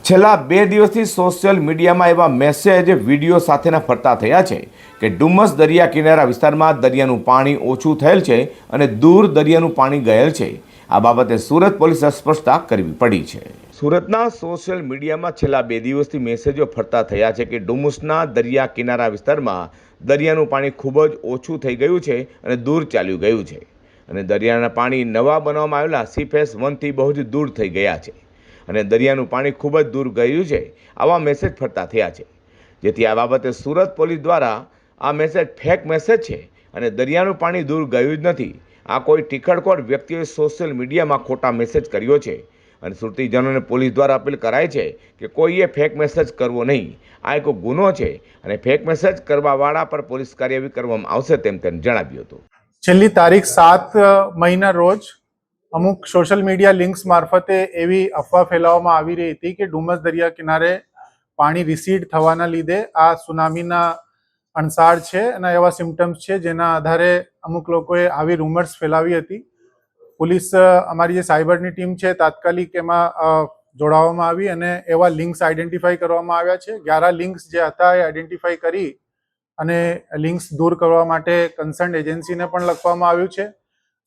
છેલ્લા 2 દિવસથી સોશિયલ મીડિયામાં એવા મેસેજ વિડીયો સાથેના ફરતા થયા છે કે ડુમસ દરિયા કિનારા વિસ્તારમાં દરિયાનું પાણી ઓછું થયેલ છે અને દૂર દરિયાનું પાણી ગયેલ છે। આ બાબતે સુરત પોલીસે સ્પષ્ટતા કરવી પડી છે। સુરતના સોશિયલ મીડિયામાં છેલ્લા 2 દિવસથી મેસેજો ફરતા થયા છે કે ડુમસના દરિયા કિનારા વિસ્તારમાં દરિયાનું પાણી ખૂબ જ ઓછું થઈ ગયું છે અને દૂર ચાલ્યું ગયું છે અને દરિયાના પાણી નવા બનાવવામાં આવેલા સીફેસ 1થી બહુ જ દૂર થઈ ગયા છે અને દરિયાનું પાણી ખૂબ જ દૂર ગયું છે। આવા મેસેજ ફરતા થયા છે, જેથી આ બાબતે સુરત પોલીસ દ્વારા આ મેસેજ ફેક મેસેજ છે અને દરિયાનું પાણી દૂર ગયું જ નથી। આ કોઈ ટીખળખોર વ્યક્તિએ સોશિયલ મીડિયામાં ખોટા મેસેજ કર્યો છે અને સુરતીજનોને પોલીસ દ્વારા અપીલ કરાય છે કે કોઈએ ફેક મેસેજ કરવો નહીં। આ એક ગુનો છે અને ફેક મેસેજ કરવાવાળા પર પોલીસ કાર્યવાહી કરવામાં આવશે તેમ તેમણે જણાવ્યું હતું। છેલ્લી તારીખ 7 મઈના રોજ અમુક સોશિયલ મીડિયા લિંક્સ મારફતે એવી અફવા ફેલાવવામાં આવી રહી હતી કે ડુમસ દરિયા કિનારે પાણી રિસીડ થવાના લીધે આ સુનામીના અણસાર છે અને એવા સિમ્ટમ્સ છે જેના આધારે અમુક લોકોએ આવી રૂમર્સ ફેલાવી હતી। પોલીસ અમારી જે સાયબરની ટીમ છે તાત્કાલિક એમાં જોડાવવામાં આવી અને એવા લિંક્સ આઈડેન્ટિફાઈ કરવામાં આવ્યા છે। 11 લિંક્સ જે હતા એ આઈડેન્ટિફાઈ કરી અને લિંક્સ દૂર કરવા માટે કન્સર્ન એજન્સીને પણ લખવામાં આવ્યું છે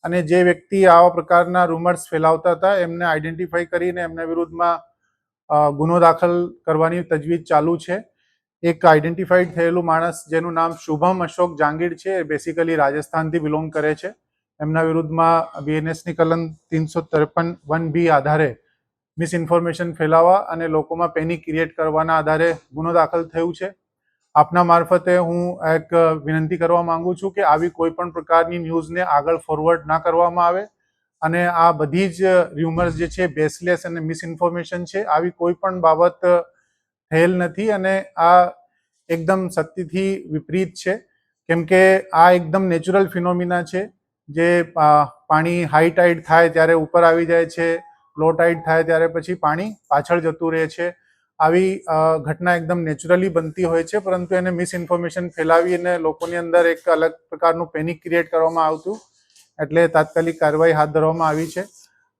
અને જે વ્યક્તિ આવા પ્રકારના રૂમર્સ ફેલાવતા હતા એમને આઈડેન્ટિફાઈ કરીને એમના વિરુદ્ધમાં ગુનો દાખલ કરવાની તજવીજ ચાલુ છે। એક આઈડેન્ટિફાઈડ થયેલું માણસ જેનું નામ શુભમ અશોક જાંગીડ છે, એ બેસિકલી રાજસ્થાનથી બિલોંગ કરે છે। એમના વિરુદ્ધમાં બીએનએસની કલમ 353(1)B આધારે મિસઇન્ફોર્મેશન ફેલાવવા અને લોકોમાં પેનિક ક્રિએટ કરવાના આધારે ગુનો દાખલ થયું છે। આપના મારફતે હું એક વિનંતી કરવા માંગુ છું કે આવી કોઈ પણ પ્રકારની ન્યૂઝને આગળ ફોરવર્ડ ના કરવામાં આવે અને આ બધી જ ર્યુમર્સ જે છે બેસલેસ અને મિસઇન્ફોર્મેશન છે। આવી કોઈ પણ બાબત થયેલ નથી અને આ એકદમ સત્યથી વિપરીત છે, કેમ કે આ એકદમ નેચરલ ફિનોમિના છે જે પાણી હાઈ ટાઈડ થાય ત્યારે ઉપર આવી જાય છે, લો ટાઈડ થાય ત્યારે પછી પાણી પાછળ જતું રહે છે। આવી ઘટના એકદમ નેચરલી બનતી હોય છે, પરંતુ એને મિસઇન્ફોર્મેશન ફેલાવીને લોકોની અંદર એક અલગ પ્રકારનું પેનિક ક્રિએટ કરવામાં આવતું, એટલે તાત્કાલિક કાર્યવાહી હાથ ધરવામાં આવી છે।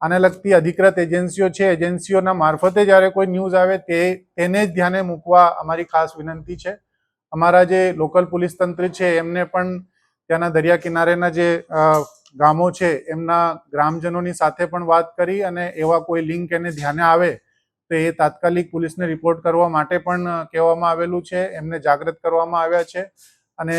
આને લગતી અધિકૃત એજન્સીઓ છે, એજન્સીઓના મારફતે જ્યારે કોઈ ન્યૂઝ આવે તેને જ ધ્યાને મૂકવા અમારી ખાસ વિનંતી છે। અમારા જે લોકલ પોલીસ તંત્ર છે એમને પણ ત્યાંના દરિયા કિનારેના જે ગામો છે એમના ગ્રામજનોની સાથે પણ વાત કરી અને એવા કોઈ લિંક એને ધ્યાને આવે તો એ તાત્કાલિક પોલીસને રિપોર્ટ કરવા માટે પણ કહેવામાં આવેલું છે, એમને જાગૃત કરવામાં આવ્યા છે અને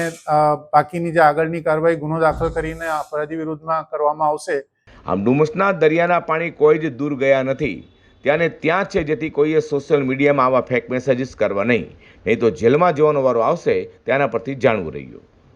બાકીની જે આગળની કાર્યવાહી ગુનો દાખલ કરીને અપરાધી વિરુદ્ધમાં કરવામાં આવશે। આમ ડુમસના દરિયાના પાણી કોઈ જ દૂર ગયા નથી, ત્યાંને ત્યાં છે, જેથી કોઈએ સોશિયલ મીડિયામાં આવા ફેક મેસેજીસ કરવા નહીં તો જેલમાં જવાનો વારો આવશે, તેના પરથી જાણવું રહ્યું।